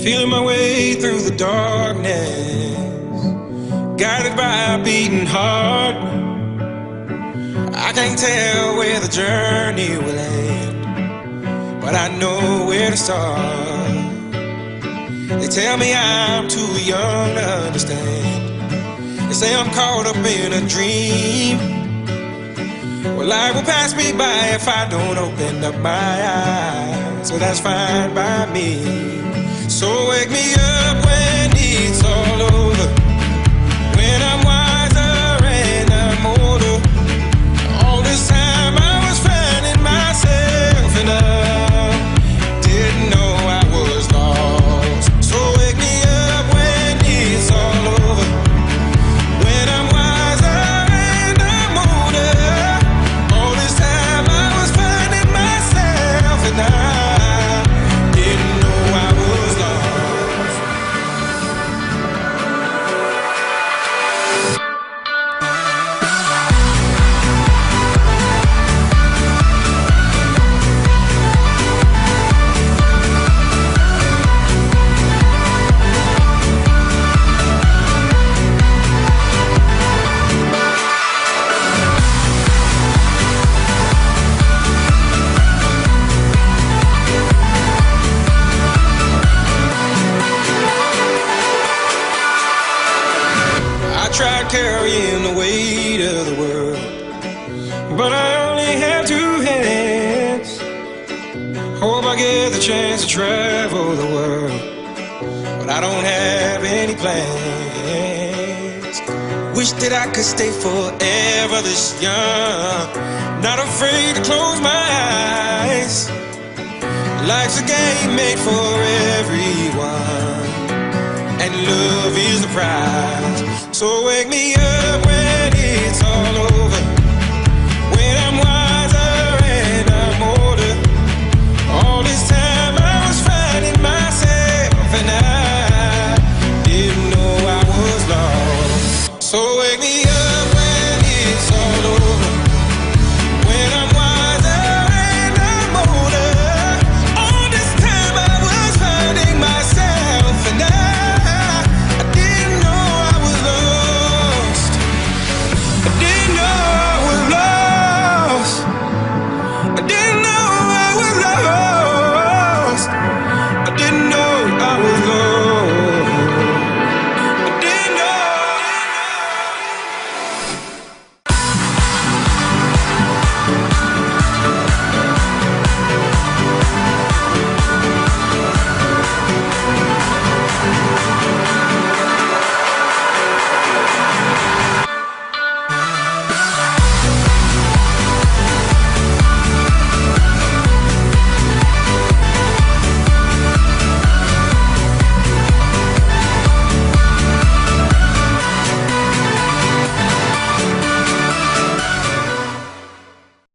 Feeling my way through the darkness, guided by a beating heart. I can't tell where the journey will end, but I know where to start. They tell me I'm too young to understand. They say I'm caught up in a dream. Well, life will pass me by if I don't open up my eyes, so that's fine by me. So wake me up when it's all over, when I'm wiser and I'm older. All this time I was finding myself and I didn't know I was lost. So wake me up when it's all over, when I'm wiser and I'm older. All this time I was finding myself and I didn't know I was lost. I tried carrying the weight of the world, but I only have two hands. Hope I get the chance to travel the world, but I don't have any plans. Wish that I could stay forever this young, not afraid to close my eyes. Life's a game made for everyone, and love is the prize. So wake me up when